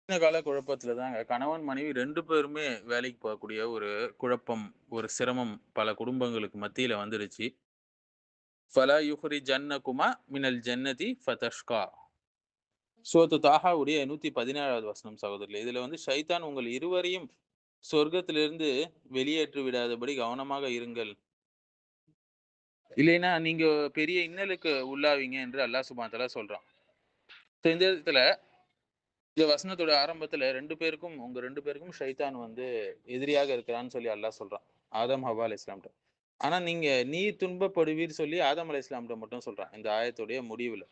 இந்த கால குழப்பத்துல தாங்க கணவன், மனைவி 2 பேருமே வேலைக்கு போகக்கூடிய ஒரு குழப்பம், ஒரு சிரமம் பல குடும்பங்களுக்கு மத்தியில வந்துருச்சு. "ஃபலா யுக்ரிஜன்னகுமா மினல் ஜன்னதி ஃபதஷ்கா." சூரத்து தாஹாவுடைய 117வது வசனம் சகோதரர்களே. இதுல வந்து ஷைத்தான் உங்கள் இருவரையும் சொர்க்கத்திலிருந்து வெளியேற்றி விடாதபடி கவனமாக இருங்கள். இல்லைன்னா நீங்க பெரிய இன்னலுக்கு உள்ளாவீங்க என்று அல்லாஹ் சுப்ஹானஹு வ தஆலா சொல்றான். இந்த இடத்துல இந்த வசனத்தோட ஆரம்பத்துல 2 பேருக்கும் உங்க 2 பேருக்கும் ஷைத்தான் வந்து எதிரியாக இருக்கிறான்னு சொல்லி அல்லாஹ் சொல்றான். ஆதம், ஹவ்வா அலைஹிஸ்ஸலாம்ட்ட. ஆனா நீர் துன்பப்படுவீர் சொல்லி ஆதம் அலைஹிஸ்ஸலாம்ட்ட மட்டும் சொல்றான். இந்த ஆயத்துடைய முடிவுல.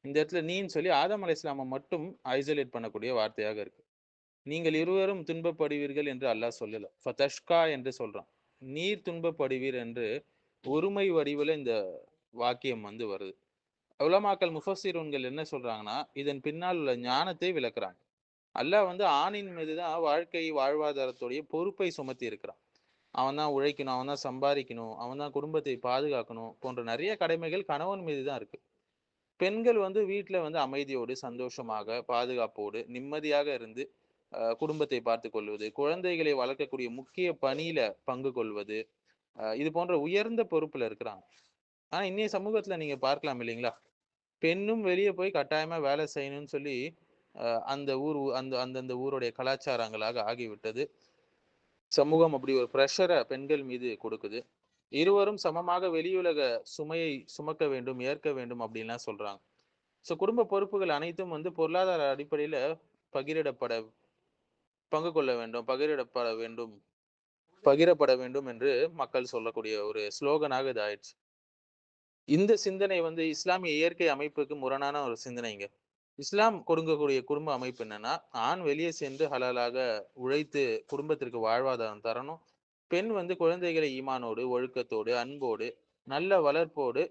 இந்த இடத்துல நீன்னு சொல்லி ஆதம் அலைஹிஸ்ஸலாம மட்டும் ஐசோலேட் பண்ணக்கூடிய வார்த்தையாக இருக்கு. நீங்கள் இருவரும் துன்பப்படுவீர்கள் என்று அல்லாஹ் சொல்லல. ஃபதஷ்கா என்று சொல்றான். நீர் துன்பப்படுவீர் என்று ஒருமை வடிவில இந்த வாக்கியம் வந்து வருது. உலமாக்கல் முஃபஸ்ஸிரூன்கள் என்ன சொல்றாங்கன்னா, இதன் பின்னால் உள்ள ஞானத்தை விளக்குறாங்க. அல்லாஹ் வந்து ஆணின் மீது தான் வாழ்க்கை வாழ்வாதாரத்துடைய பொறுப்பை சுமத்தி இருக்கிறான். அவன் தான் உழைக்கணும், அவன் தான் சம்பாதிக்கணும், அவன் தான் குடும்பத்தை பாதுகாக்கணும் போன்ற நிறைய கடமைகள் கணவன் மீது தான் இருக்கு. பெண்கள் வந்து வீட்ல வந்து அமைதியோடு, சந்தோஷமாக, பாதுகாப்போடு, நிம்மதியாக இருந்து குடும்பத்தை பார்த்துக் கொள்வது, குழந்தைகளை வளர்க்கக்கூடிய முக்கிய பணியில பங்கு கொள்வது, இது போன்ற உயர்ந்த பொறுப்புல இருக்கிறாங்க. ஆனா இன்னைய சமூகத்துல நீங்க பார்க்கலாம் இல்லைங்களா? பெண்ணும் வெளிய போய் கட்டாயமா வேலை செய்யணும்னு சொல்லி, அந்த ஊர் அந்தந்த ஊருடைய கலாச்சாரங்களாக ஆகிவிட்டது. சமூகம் அப்படி ஒரு பிரஷர பெண்கள் மீது கொடுக்குது. இருவரும் சமமாக வெளியுலக சுமையை சுமக்க வேண்டும், ஏற்க வேண்டும் அப்படின்லாம் சொல்றாங்க. குடும்ப பொறுப்புகள் அனைத்தும் வந்து பொருளாதார அடிப்படையில பகிரிடப்பட பங்கு கொள்ள வேண்டும், பகிரப்பட வேண்டும் என்று மக்கள் சொல்லக்கூடிய ஒரு ஸ்லோகனாக இது ஆயிடுச்சு. இந்த சிந்தனை வந்து இஸ்லாமிய இயற்கை அமைப்புக்கு முரணான ஒரு சிந்தனைங்க. இஸ்லாம் கொடுக்கக்கூடிய குடும்ப அமைப்பு என்னன்னா, ஆண் வெளியே சென்று ஹலாலாக உழைத்து குடும்பத்திற்கு வாழ்வாதாரம் தரணும். பெண் வந்து குழந்தைகளை ஈமானோடு, ஒழுக்கத்தோடு, அன்போடு, நல்ல வளர்ப்போடு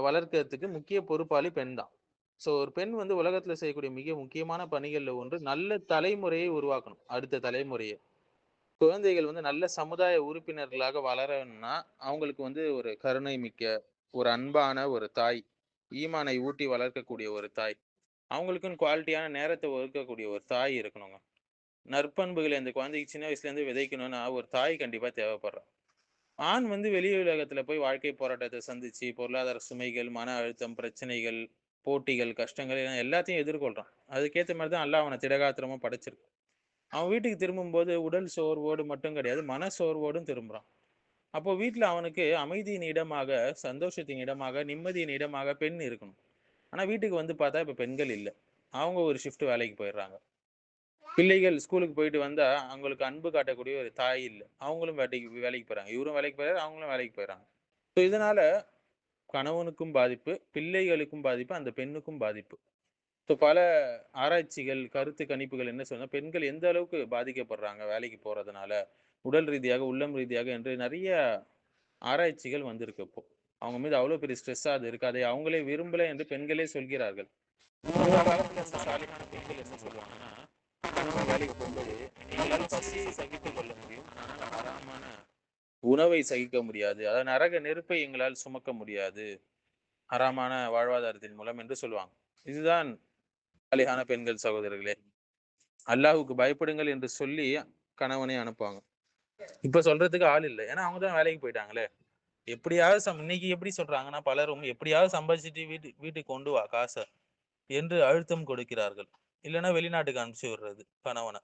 வளர்க்கறதுக்கு முக்கிய பொறுப்பாளி பெண் தான். ஒரு பெண் வந்து உலகத்துல செய்யக்கூடிய மிக முக்கியமான பணிகள்ல ஒன்று, நல்ல தலைமுறையை உருவாக்கணும். அடுத்த தலைமுறைய. குழந்தைகள் வந்து நல்ல சமுதாய உறுப்பினர்களாக வளரணும்னா, அவங்களுக்கு வந்து ஒரு கருணை மிக்க, ஒரு அன்பான ஒரு தாய், ஈமானை ஊட்டி வளர்க்கக்கூடிய ஒரு தாய், அவங்களுக்குன்னு குவாலிட்டியான நேரத்த ஒதுக்கக்கூடிய ஒரு தாய் இருக்கணுங்க. நற்பண்புகளை அந்த குழந்தைக்கு சின்ன வயசுலேருந்து விதைக்கணும்னா, ஒரு தாய் கண்டிப்பா தேவைப்படுறா. ஆண் வந்து வெளி உலகத்துல போய் வாழ்க்கை போராட்டத்த சந்திச்சு, பொருளாதார சுமைகள், மன அழுத்தம், பிரச்சனைகள், போட்டிகள், கஷ்டங்கள் என எல்லாத்தையும் எதிர்கொள்றான். அதுக்கேத்த மாரி தான் அல்லாஹ் அவன திடகாத்திரமா படைச்சிருக்கான். அவன் வீட்டுக்கு திரும்பும்போது உடல் சோர்வோடு மட்டும் கிடையாது, மன சோர்வோடும் திரும்புறான். அப்போ வீட்ல அவனுக்கு அமைதியின் இடமாக, சந்தோஷத்தின் இடமாக, நிம்மதியின் இடமாக பெண் இருக்கணும். ஆனா வீட்டுக்கு வந்து பார்த்தா இப்ப பெண்கள் இல்ல. அவங்க ஒரு ஷிஃப்ட் வேலைக்கு போயிடுறாங்க. பிள்ளைகள் ஸ்கூலுக்கு போயிட்டு வந்தா, அவங்களுக்கு அன்பு காட்டக்கூடிய ஒரு தாய் இல்ல. அவங்களும் வேலைக்கு போறாங்க. இவரும் வேலைக்கு போறாரு, அவங்களும் வேலைக்கு போயிறாங்க. இதனால கணவனுக்கும் பாதிப்பு, பிள்ளைகளுக்கும் பாதிப்பு, அந்த பெண்ணுக்கும் பாதிப்பு. பல ஆராய்ச்சிகள், கருத்து கணிப்புகள் என்ன சொன்னா, பெண்கள் எந்த அளவுக்கு பாதிக்கப்படுறாங்க வேலைக்கு போறதுனால, உடல் ரீதியாக, உள்ளம் ரீதியாக என்று நெறைய ஆராய்ச்சிகள் வந்திருக்கு இப்போ. அவங்க மீது அவ்வளோ பெரிய ஸ்ட்ரெஸ்ஸா அது இருக்கு. அதை அவங்களே விரும்பல என்று பெண்களே சொல்கிறார்கள். அந்த காலத்துல இருந்த சாலிகான பெண்கள் என்ன சொல்லுவாங்கன்னா, கணவன் வேலைக்கு போகும்போது, எங்களால பசியை சகித்துக் கொள்ள முடியும். ஆனால் ஹராமான உணவை சகிக்க முடியாது. அதாவது நரக நெருப்பை எங்களால் சுமக்க முடியாது. ஹராமான வாழ்வாதாரத்தின் மூலம் என்று சொல்லுவாங்க. இதுதான் சாலிகான பெண்கள் சகோதரர்களே. அல்லாஹ்வுக்கு பயப்படுங்கள் என்று சொல்லி கணவனை அனுப்புவாங்க. இப்ப சொல்றதுக்கு ஆள் இல்ல. ஏன்னா அவங்க தான் வேலைக்கு போயிட்டாங்களே. எப்படியாவது இன்னைக்கு எப்படி சொல்றாங்கன்னா பலரும் எப்படியாவது சம்பாதிச்சுட்டு வீட்டுக்கு கொண்டு வா காச என்று அழுத்தம் கொடுக்கிறார்கள். இல்லன்னா வெளிநாட்டுக்கு அனுப்பிச்சு விடுறது கணவன.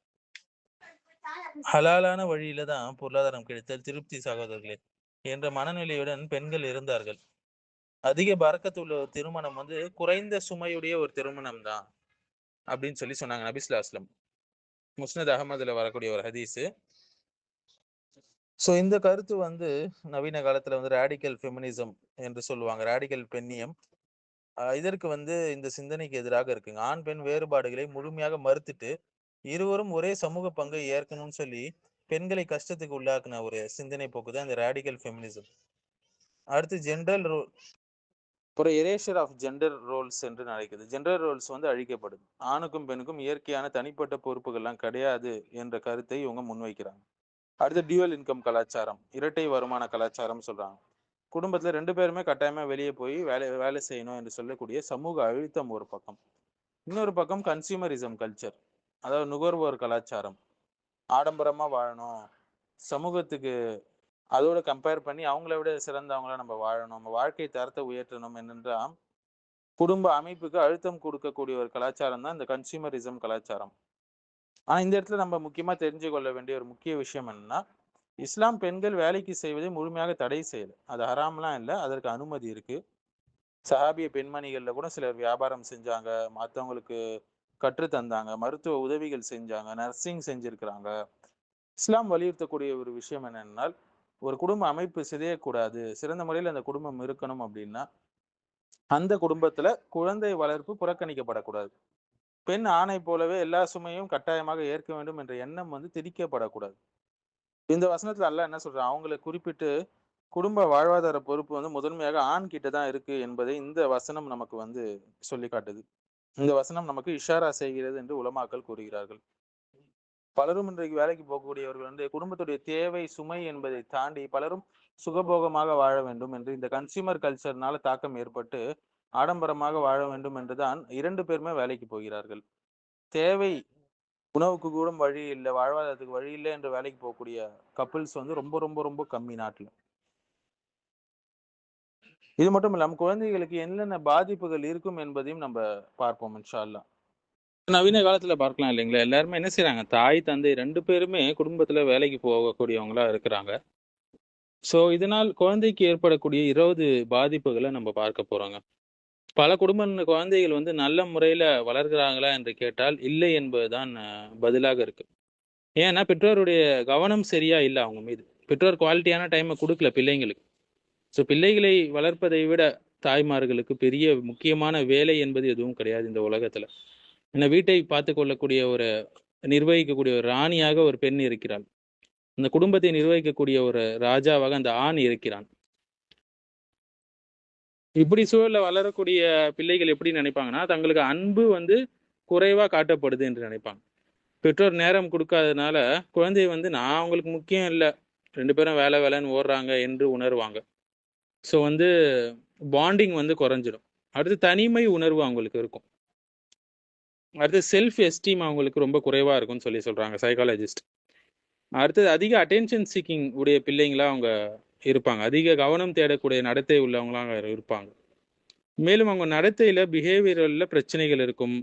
ஹலாலான வழியில தான் பொருளாதாரம் கிடைத்தல் திருப்தி சகோதரர்களே என்ற மனநிலையுடன் பெண்கள் இருந்தார்கள். அதிக பரக்கத்து உள்ள ஒரு திருமணம் வந்து குறைந்த சுமையுடைய ஒரு திருமணம் தான் அப்படின்னு சொல்லி சொன்னாங்க நபி ஸல்லல்லாஹு அலைஹி வஸல்லம். முஸ்னத் அகமதுல வரக்கூடிய ஒரு ஹதீஸ். இந்த கருத்து வந்து நவீன காலத்துல வந்து ரேடிக்கல் ஃபெமினிசம் என்று சொல்லுவாங்க. ரேடிக்கல் பெண்ணியம். இதற்கு வந்து இந்த சிந்தனைக்கு எதிராக இருக்குங்க. ஆண், பெண் வேறுபாடுகளை முழுமையாக மறுத்துட்டு, இருவரும் ஒரே சமூக பங்கை ஏற்கணும்னு சொல்லி, பெண்களை கஷ்டத்துக்கு உள்ளாக்குன ஒரு சிந்தனை போக்கு தான் இந்த ரேடிக்கல் ஃபெமினிசம். அடுத்து ஜெண்டர் ரோல் அப்புறம் எரேஷர் ஆஃப் ஜெண்டர் ரோல்ஸ் என்று நடக்குது. ஜெண்டர் ரோல்ஸ் வந்து அழிக்கப்படுது. ஆணுக்கும் பெண்ணுக்கும் இயற்கையான தனிப்பட்ட பொறுப்புகள்லாம் கிடையாது என்ற கருத்தை இவங்க முன்வைக்கிறாங்க. அடுத்து டியூவல் இன்கம் கலாச்சாரம், இரட்டை வருமான கலாச்சாரம் சொல்றாங்க. குடும்பத்துல 2 பேருமே கட்டாயமா வெளியே போய் வேலை செய்யணும் என்று சொல்லக்கூடிய சமூக அழுத்தம் ஒரு பக்கம். இன்னொரு பக்கம் கன்சியூமரிசம் கல்ச்சர். அதாவது நுகர்வோர் கலாச்சாரம், ஆடம்பரமா வாழணும், சமூகத்துக்கு அதோட கம்பேர் பண்ணி அவங்கள விட சிறந்தவங்களா நம்ம வாழணும், நம்ம வாழ்க்கை தரத்தை உயர்த்தணும் என்னென்றா குடும்ப அமைப்புக்கு அழுத்தம் கொடுக்கக்கூடிய ஒரு கலாச்சாரம் தான் இந்த கன்சியூமரிசம் கலாச்சாரம். ஆனா இந்த இடத்துல நம்ம முக்கியமா தெரிஞ்சு கொள்ள வேண்டிய ஒரு முக்கிய விஷயம் என்னன்னா, இஸ்லாம் பெண்கள் வேலைக்கு செய்வதை முழுமையாக தடை செய்யல. அது ஹராம்லாம் இல்லை, அதற்கு அனுமதி இருக்கு. சஹாபிய பெண்மணிகள்ல கூட சிலர் வியாபாரம் செஞ்சாங்க, மற்றவங்களுக்கு கற்று தந்தாங்க, மருத்துவ உதவிகள் செஞ்சாங்க, நர்சிங் செஞ்சிருக்கிறாங்க. இஸ்லாம் வலியுறுத்தக்கூடிய ஒரு விஷயம் என்னென்னால், ஒரு குடும்ப அமைப்பு சிதையக்கூடாது, சிறந்த முறையில் அந்த குடும்பம் இருக்கணும் அப்படின்னா அந்த குடும்பத்துல குழந்தை வளர்ப்பு புறக்கணிக்கப்படக்கூடாது. பெண் ஆணை போலவே எல்லா சுமையும் கட்டாயமாக ஏற்க வேண்டும் என்ற எண்ணம் திணிக்கப்படக்கூடாது. இந்த வசனத்துல அல்லாஹ் என்ன சொல்றான், அவங்களை குறிப்பிட்டு குடும்ப வாழ்வாதார பொறுப்பு முதன்மையாக ஆண் கிட்ட தான் இருக்கு என்பதை இந்த வசனம் நமக்கு சொல்லி காட்டுது. இந்த வசனம் நமக்கு இஷாரா செய்கிறது என்று உலமாக்கள் கூறுகிறார்கள். பலரும் இன்றைக்கு வேலைக்கு போகக்கூடியவர்கள் குடும்பத்துடைய தேவை சுமை என்பதை தாண்டி பலரும் சுகபோகமாக வாழ வேண்டும் என்று இந்த கன்சியூமர் கல்ச்சர்னால தாக்கம் ஏற்பட்டு ஆடம்பரமாக வாழ வேண்டும் என்றுதான் 2 பேருமே வேலைக்கு போகிறார்கள். தேவை உணவுக்கு கூட வழி இல்லை, வாழ்வாதாரத்துக்கு வழி இல்லை என்று வேலைக்கு போகக்கூடிய கப்பிள்ஸ் ரொம்ப ரொம்ப ரொம்ப கம்மி நாட்டுல. இது மட்டும் இல்லாம குழந்தைகளுக்கு என்னென்ன பாதிப்புகள் இருக்கும் என்பதையும் நம்ம பார்ப்போம் இன்ஷா அல்லாஹ். நவீன காலத்துல பார்க்கலாம் இல்லைங்களா, எல்லாருமே என்ன செய்யறாங்க, தாய் தந்தை 2 பேருமே குடும்பத்துல வேலைக்கு போகக்கூடியவங்களா இருக்கிறாங்க. ஸோ இதனால் குழந்தைக்கு ஏற்படக்கூடிய 20 பாதிப்புகளை நம்ம பார்க்க போறோங்க. பல குழந்தைகள் நல்ல முறையில வளர்கிறாங்களா என்று கேட்டால் இல்லை என்பதுதான் பதிலாக இருக்கு. ஏன்னா பெற்றோருடைய கவனம் சரியா இல்லை அவங்க மீது. பெற்றோர் குவாலிட்டியான டைமை கொடுக்கல பிள்ளைங்களுக்கு. ஸோ பிள்ளைகளை வளர்ப்பதை விட தாய்மார்களுக்கு பெரிய முக்கியமான வேலை என்பது எதுவும் கிடையாது இந்த உலகத்துல. ஏன்னா வீட்டை பார்த்து கொள்ளக்கூடிய நிர்வகிக்கக்கூடிய ஒரு ராணியாக ஒரு பெண் இருக்கிறாள். அந்த குடும்பத்தை நிர்வகிக்கக்கூடிய ஒரு ராஜாவாக அந்த ஆண் இருக்கிறான். இப்படி சூழல்ல வளரக்கூடிய பிள்ளைகள் எப்படி நினைப்பாங்கன்னா, தங்களுக்கு அன்பு குறைவா காட்டப்படுது என்று நினைப்பாங்க. பெற்றோர் நேரம் கொடுக்காததுனால குழந்தை நான் அவங்களுக்கு முக்கியம் இல்லை, 2 பேரும் வேலை வேலைன்னு ஓடுறாங்க என்று உணர்வாங்க. ஸோ பாண்டிங் குறைஞ்சிடும். அடுத்து தனிமை உணர்வு அவங்களுக்கு இருக்கும். அடுத்து செல்ஃப் எஸ்டீம் அவங்களுக்கு ரொம்ப குறைவா இருக்கும்னு சொல்றாங்க சைக்காலஜிஸ்ட். அடுத்தது அதிக அட்டென்ஷன் சீக்கிங் உடைய பிள்ளைங்களா அவங்க இருப்பாங்க. அதிக கவனம் தேடக்கூடிய நடத்தை உள்ளவங்களாக இருப்பாங்க. மேலும் அவங்க நடத்தையில பிஹேவியரல்ல பிரச்சனைகள் இருக்கும்,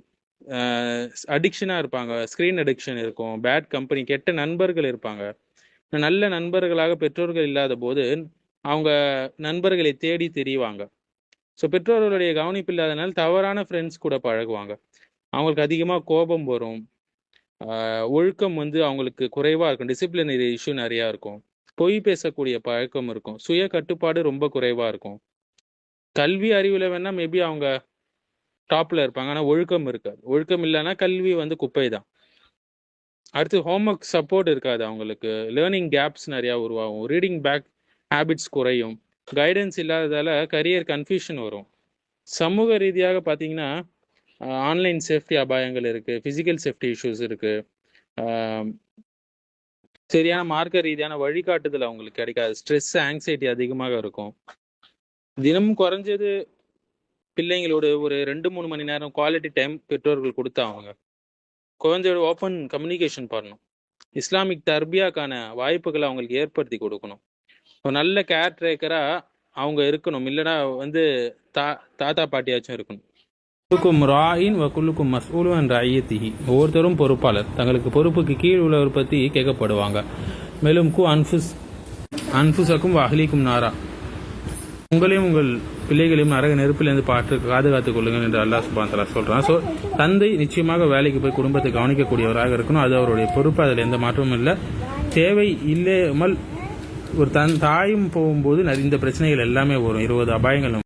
அடிக்ஷனா இருப்பாங்க, ஸ்கிரீன் அடிக்ஷன் இருக்கும், பேட் கம்பெனி, கெட்ட நண்பர்கள் இருப்பாங்க. நல்ல நண்பர்களாக பெற்றோர்கள் இல்லாத போது அவங்க நண்பர்களை தேடி தெரிவாங்க. ஸோ பெற்றோர்களுடைய கவனிப்பு இல்லாதனால தவறான ஃப்ரெண்ட்ஸ் கூட பழகுவாங்க. அவங்களுக்கு அதிகமாக கோபம் வரும், ஒழுக்கம் அவங்களுக்கு குறைவாக இருக்கும், டிசிப்ளினரி இஷ்யூ நிறையா இருக்கும், பொய் பேசக்கூடிய பழக்கம் இருக்கும், சுய கட்டுப்பாடு ரொம்ப குறைவாக இருக்கும். கல்வி அறிவில் வேணா மேபி அவங்க டாப்ல இருப்பாங்க, ஆனால் ஒழுக்கம் இருக்காது. ஒழுக்கம் இல்லைன்னா கல்வி குப்பை தான். அடுத்து ஹோம்ஒர்க் சப்போர்ட் இருக்காது அவங்களுக்கு, லேர்னிங் கேப்ஸ் நிறையா உருவாகும், ரீடிங் பேக் ஹேபிட்ஸ் குறையும், கைடன்ஸ் இல்லாததால கரியர் கன்ஃபியூஷன் வரும். சமூக ரீதியாக பார்த்தீங்கன்னா ஆன்லைன் சேஃப்டி அபாயங்கள் இருக்குது, ஃபிசிக்கல் சேஃப்டி இஷ்யூஸ் இருக்குது, சரியான மார்க்க ரீதியான வழிகாட்டுதல் அவங்களுக்கு கிடைக்காது, ஸ்ட்ரெஸ் ஆங்ஸைட்டி அதிகமாக இருக்கும். தினமும் குறைஞ்சது பிள்ளைங்களோட ஒரு 2-3 மணி நேரம் குவாலிட்டி டைம் பெற்றோர்கள் கொடுத்தா அவங்க குழந்தையோட ஓப்பன் கம்யூனிகேஷன் பண்ணணும். இஸ்லாமிக் தர்பியாக்கான வாய்ப்புகளை அவங்களுக்கு ஏற்படுத்தி கொடுக்கணும். ஒரு நல்ல கேர் டேக்கராக அவங்க இருக்கணும். இல்லைன்னா தாத்தா பாட்டியாச்சும் இருக்கணும். குல்லுக்கும் ராயின் வ குல்லுக்கும் மஸ்ஊலுன் அன் ரஅய்யத்திஹி. ஒவ்வொருத்தரும் பொறுப்பாளர், தங்களுக்கு பொறுப்புக்கு கீழ் உள்ளவர் பற்றி கேட்கப்படுவாங்க. மேலும் அன்ஃபுஸக்கும் வ அஹ்லீக்கும் நாரா. உங்களையும் உங்கள் பிள்ளைகளையும் நரக நெருப்பிலிருந்து பாதுகாத்துக் கொள்ளுங்கள் என்று அல்லாஹ் சுப்ஹானஹு வ தஆலா சொல்றான். ஸோ தந்தை நிச்சயமாக வேலைக்கு போய் குடும்பத்தை கவனிக்கக்கூடியவராக இருக்கணும். அது அவருடைய பொறுப்பு, அதில் எந்த மாற்றமும் இல்லை. தேவை இல்லாமல் ஒரு தாயும் போகும்போது இந்த பிரச்சனைகள் எல்லாமே வரும். 20 அபாயங்கள்